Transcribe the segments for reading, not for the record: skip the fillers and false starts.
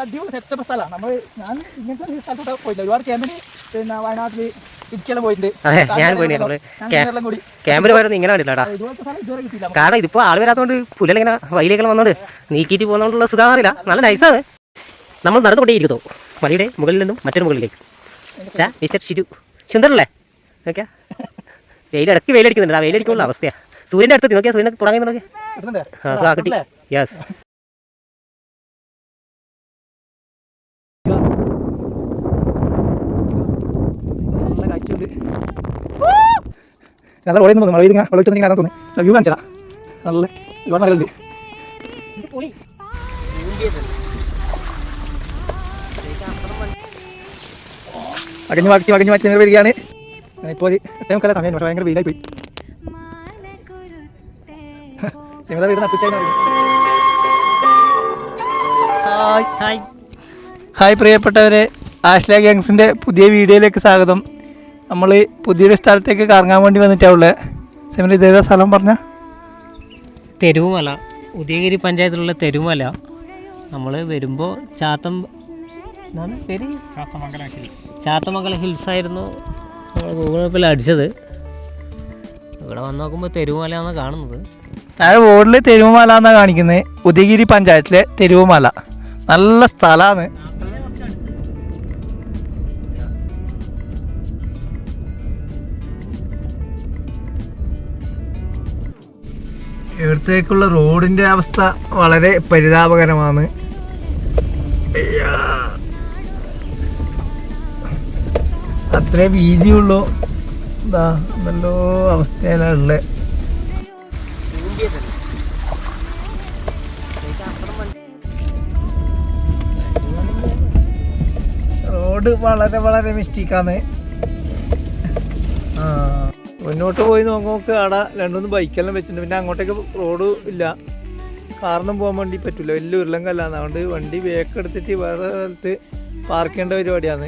അടിപൊളി സെറ്റപ്പ് സ്ഥലമാണ്. നമ്മൾ ഞാൻ ഇങ്ങനത്തെ സ്ഥലത്തോട്ട് പോയില്ല. ഒരുപാട് ക്യാമ്പിന് പിന്നെ വയനാട്ടിൽ ഇടുക്കിയെല്ലാം പോയിട്ടുണ്ട്. ക്യാമ്പിൽ പോയിരുന്നു ഇങ്ങനെ കണ്ടില്ലാടാ. കാരണം ഇതിപ്പോൾ ആൾ വരാത്തതുകൊണ്ട് പുല്ലിങ്ങനെ വയലേക്കെല്ലാം വന്നോണ്ട് നീക്കിയിട്ട് പോകുന്നതുകൊണ്ടുള്ള സുഖം അറിയില്ല. നല്ല നൈസാണ്. നമ്മൾ നടന്നുകൊണ്ടേയിരിക്കുന്നു മലയുടെ മുകളിൽ നിന്നും മറ്റൊരു മുകളിലേക്ക്. മിസ്റ്റർ ഷിജു സുന്ദരല്ലേ? ഓക്കെ, വെയിലിടയ്ക്ക് വെയിലടിക്കുന്നുണ്ട്. ആ വെയിലടിക്കുള്ള അവസ്ഥയാണ്. സൂര്യൻ്റെ അടുത്ത് നോക്കിയാൽ സൂര്യനെ തുടങ്ങി നോക്കി. ആ കിട്ടി. യെസ്, നല്ല കാഴ്ചയുണ്ട്. നല്ല ഓടി തോന്നുന്നു. മഴ ഇങ്ങനെ വെള്ളത്തിൽ കാണാൻ തോന്നുന്നു. വ്യൂ കാണിച്ചാ നല്ല ഒരുപാട് മഴയുണ്ട്. അകഞ്ഞു മാറ്റി വരികയാണ്. ഇപ്പോൾ ഏറ്റവും കല സമയം. പക്ഷേ ഭയങ്കര വെയിലായി പോയി. ചെമ്മല വീട് നട്ടിച്ചായി. ഹായ് പ്രിയപ്പെട്ടവരെ, ആഷ്ല ഗാങ്സിൻ്റെ പുതിയ വീഡിയോയിലേക്ക് സ്വാഗതം. നമ്മൾ പുതിയൊരു സ്ഥലത്തേക്ക് കറങ്ങാൻ വേണ്ടി വന്നിട്ടാവുള്ളത്. ചെമ്മല ഇതേതാ സ്ഥലം പറഞ്ഞ? തെരുവുമല, ഉദയഗിരി പഞ്ചായത്തിലുള്ള തെരുവുമല. നമ്മൾ വരുമ്പോൾ ചാത്തമംഗലം ഹിൽസ് ആയിരുന്നു നമ്മൾ ഗൂഗിൾ മാപ്പിൽ അടിച്ചത്. ഇവിടെ വന്ന് നോക്കുമ്പോൾ തെരുവുമല എന്നാണ് കാണുന്നത്. താഴെ ബോർഡിൽ തെരുവുമല എന്നാണ് കാണിക്കുന്നത്. ഉദയഗിരി പഞ്ചായത്തിലെ തെരുവുമല. നല്ല സ്ഥലമാണ്. ഇവിടത്തേക്കുള്ള റോഡിൻ്റെ അവസ്ഥ വളരെ പരിതാപകരമാണ്. അത്രേ വീതിയുള്ളൂ. എന്താ നല്ലോ അവസ്ഥയിലുള്ള റോഡ് വളരെ വളരെ മിസ്റ്റേക്കാണ്. മുന്നോട്ട് പോയി നോക്കുമ്പോൾ അവിടെ രണ്ടുമൂന്ന് ബൈക്കെല്ലാം വെച്ചിട്ടുണ്ട്. പിന്നെ അങ്ങോട്ടേക്ക് റോഡ് ഇല്ല, കാറിനും പോകാൻ വേണ്ടി പറ്റില്ല. വലിയ ഉരുളങ്കല്ലാണ്. അതുകൊണ്ട് വണ്ടി ബേക്ക് എടുത്തിട്ട് വേറെ സ്ഥലത്ത് പാർക്ക് ചെയ്യേണ്ട പരിപാടിയാണ്.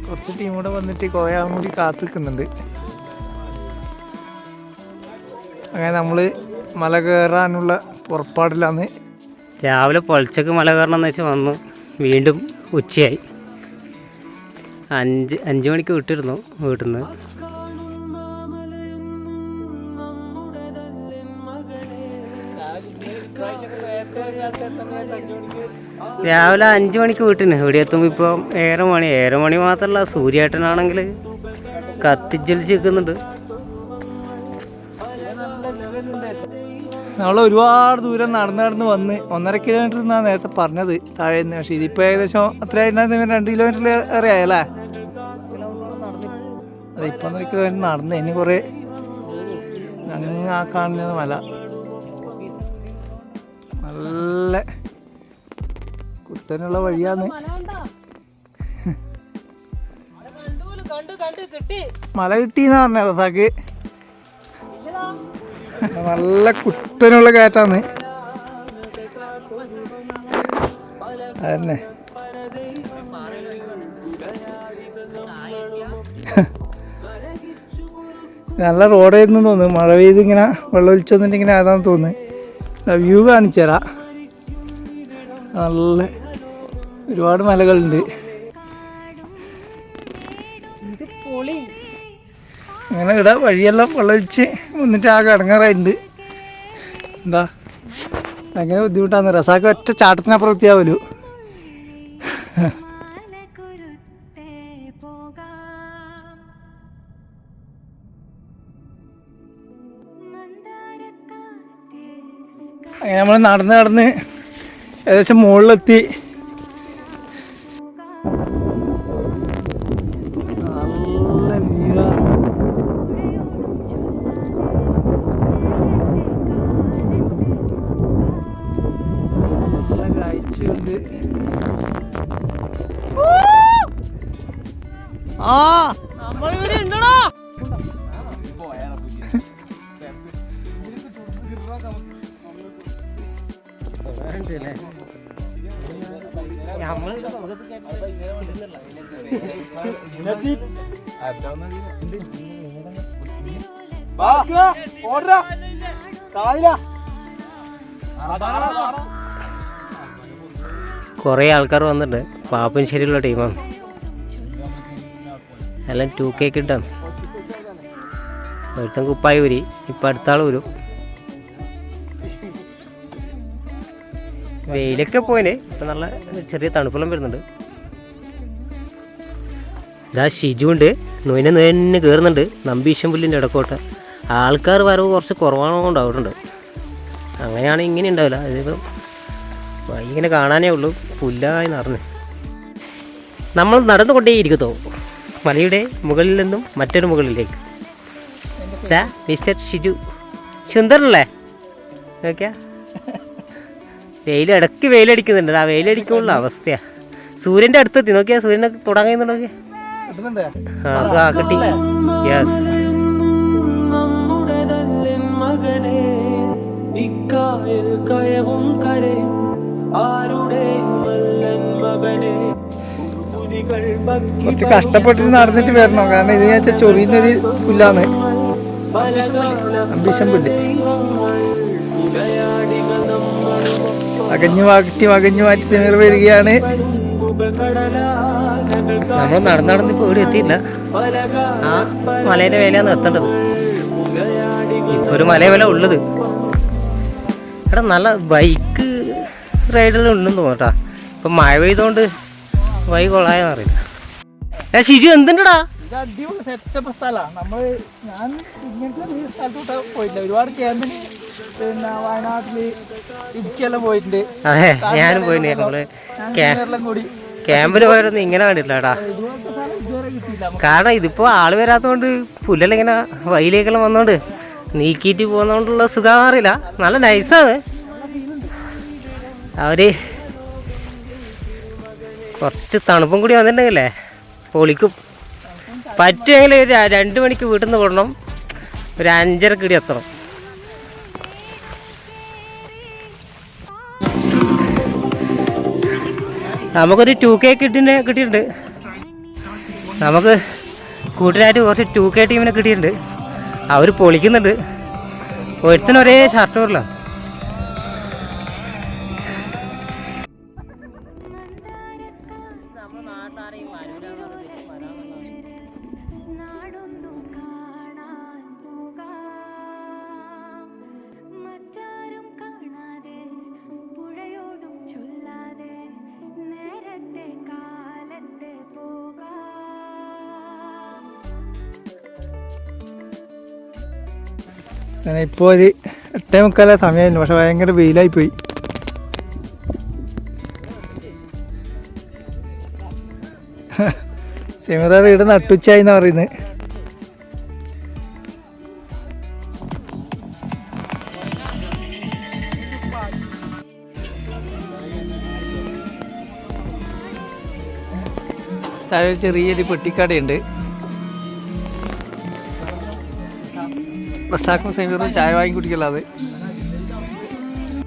കുറച്ച് ടീം കൂടെ വന്നിട്ട് കോയാൻ കൂടി കാത്തു നിൽക്കുന്നുണ്ട്. അങ്ങനെ നമ്മൾ മല കയറാനുള്ള പുറപ്പാടിലാണ്. രാവിലെ പൊളിച്ചക്ക് മല കയറണമെന്ന് വെച്ചാൽ വന്നു. വീണ്ടും ഉച്ചയായി. 5 മണിക്ക് വിട്ടിരുന്നു വീട്ടിൽ നിന്ന്. രാവിലെ 5 മണിക്ക് വീട്ടിന് ഇവിടെ എത്തുമ്പോൾ ഇപ്പോൾ 7 മണി മാത്രമല്ല, സൂര്യേട്ടനാണെങ്കിൽ കത്തിജ്വലിച്ച് നിൽക്കുന്നുണ്ട്. നമ്മൾ ഒരുപാട് ദൂരം നടന്ന് വന്ന് 1.5 കിലോമീറ്റർ എന്നാണ് നേരത്തെ പറഞ്ഞത് താഴെ നിന്ന്. പക്ഷേ ഇതിപ്പോൾ ഏകദേശം അത്ര 2 കിലോമീറ്ററിൽ ഏറെ ആയല്ലേ? അതെ, ഇപ്പം 1.5 കിലോമീറ്റർ നടന്ന്. ഇനി കുറേ ആ കാണുന്നത് മല നല്ല കുത്തനുള്ള വഴിയാന്ന്. മല കിട്ടിയെന്ന് പറഞ്ഞ റസാക്ക്. നല്ല കുത്തനുള്ള കയറ്റാന്ന്. അതന്നെ നല്ല റോഡായിരുന്നു തോന്നുന്നു. മഴ പെയ്ത് ഇങ്ങനെ വെള്ളം ഒലിച്ചു വന്നിട്ട് ഇങ്ങനെ അതാന്ന് തോന്നുന്നു. വ്യൂ കാണിച്ചു തരാം. നല്ല ഒരുപാട് മലകളുണ്ട്. അങ്ങനെ ഇവിടെ വഴിയെല്ലാം വെള്ളമൊഴിച്ച് വന്നിട്ട് ആകെ ഇടങ്ങാറായിട്ടുണ്ട്. എന്താ ഭയങ്കര ബുദ്ധിമുട്ടാണ്. റസാക്ക് ഒറ്റ ചാട്ടത്തിനപ്പുറം എത്തിയാവല്ലോ. അങ്ങനെ നമ്മൾ നടന്ന് ഏകദേശം മുകളിലെത്തി. നല്ല വ്യൂ ആണ്. നല്ല കാഴ്ചയുണ്ട്. നമ്മളിവിടെ ഉണ്ടോ? കുറേ ആൾക്കാർ വന്നിട്ടുണ്ട്. പാപ്പൻശ്ശേരിയുള്ള ടീമാണ്. എല്ലാം 2K കിട്ടാണ്. ഒരുത്തൻ കുപ്പായി ഊരി. ഇപ്പം അടുത്ത ആൾ വരും. വെയിലൊക്കെ പോയിന്. ഇപ്പം നല്ല ചെറിയ തണുപ്പെല്ലാം വരുന്നുണ്ട്. ഇതാ ഷിജു ഉണ്ട്. നൊയിനെ കയറുന്നുണ്ട്. നമ്പീശം പുല്ലിൻ്റെ ഇടക്കോട്ട് ആൾക്കാർ വരവ് കുറച്ച് കുറവാണോ അവരുണ്ട്. അങ്ങനെയാണ് ഇങ്ങനെ ഉണ്ടാവില്ല. ഇതിപ്പം ഇങ്ങനെ കാണാനേ ഉള്ളൂ. പുല്ലായി നിറഞ്ഞ് നമ്മൾ നടന്നുകൊണ്ടേയിരിക്കത്തോ മലയുടെ മുകളിൽ നിന്നും മറ്റൊരു മുകളിലേക്ക്. ഇതാ മിസ്റ്റർ ഷിജു സുന്ദരല്ലേ? നോക്കിയാ ഇടയ്ക്ക് വെയിലടിക്കുന്നുണ്ട്. ആ വെയിലടിക്കുള്ള അവസ്ഥയാ. സൂര്യൻ്റെ അടുത്തെത്തി. നോക്കിയാ സൂര്യനെ തുടങ്ങുന്നുണ്ടോ? ആ കിട്ടി. യെസ്. കുറച്ച് കഷ്ടപ്പെട്ടിട്ട് നടന്നിട്ട് വരണോ? കാരണം ഇത് ഞാൻ ചൊറിയുന്നൊരു പുല്ലാന്ന്. അംബീഷൻ പുല്ല് അകഞ്ഞു മാറ്റി തിമിർ വരികയാണ്. നമ്മൾ നടന്നിപ്പോൾ ഇവിടെ എത്തിയില്ല. ആ മലേൻ്റെ വേലയാണ് എത്തേണ്ടത്. ഇപ്പോൾ ഒരു മലയെ വില ഉള്ളത്. എടാ നല്ല ബൈക്ക് റൈഡെല്ലാം ഉണ്ടെന്ന് തോന്നട്ടാ. ഇപ്പം മഴ പെയ്തുകൊണ്ട് ബൈക്ക് കൊള്ളായെന്നറിയില്ല. ഷിജു എന്തുണ്ടടാ? അടിപൊളി സെറ്റപ്പ് സ്ഥലമാണ്. ഞാൻ ഇങ്ങനത്തെ സ്ഥലത്തോട്ട് പോയിട്ടില്ല. ഒരുപാട് ക്യാമ്പിന് പിന്നെ വയനാട്ടില് ഇടുക്കിയെല്ലാം പോയിട്ടുണ്ട്. അതെ ഞാനും പോയിട്ടുണ്ട്. നമ്മള് ക്യാമ്പിന് പോയതൊന്നും ഇങ്ങനെ കണ്ടിട്ടില്ലടാ. കാരണം ഇതിപ്പോ ആള് വരാത്തോണ്ട് പുല്ലെല്ലാം ഇങ്ങനെ വയലേക്കെല്ലാം വന്നോണ്ട് നീക്കിയിട്ട് പോകുന്നോണ്ടുള്ള സുഖം അറിയില്ല. നല്ല നൈസാണ്. അവര് കുറച്ച് തണുപ്പും കൂടി വന്നിട്ടുണ്ടെങ്കിലേ പൊളിക്കും. പറ്റുമെങ്കിൽ 2 മണിക്ക് വീട്ടിൽ നിന്ന് വിടണം. ഒരു 5:30 കൂടി എത്തണം. നമുക്കൊരു 2K കിട്ടിയിട്ടുണ്ട്. നമുക്ക് കൂട്ടുകാരായിട്ട് കുറച്ച് 2K ടീമിനെ കിട്ടിയിട്ടുണ്ട്. അവർ പൊളിക്കുന്നുണ്ട്. ഒരുത്തിന് ഒരേ ഷർട്ട് വരില്ല. ഇപ്പോൾ ഒരു 8:45 സമയമായിരുന്നു. പക്ഷെ ഭയങ്കര വെയിലായി പോയി. ചെമിറ വീട് നട്ടുച്ചായി എന്നാ പറയുന്നത്. താഴെ ചെറിയൊരു പെട്ടിക്കടയുണ്ട്. റസാക്കും സെമീറും ചായ വാങ്ങി കുടിക്കല്ലാതെ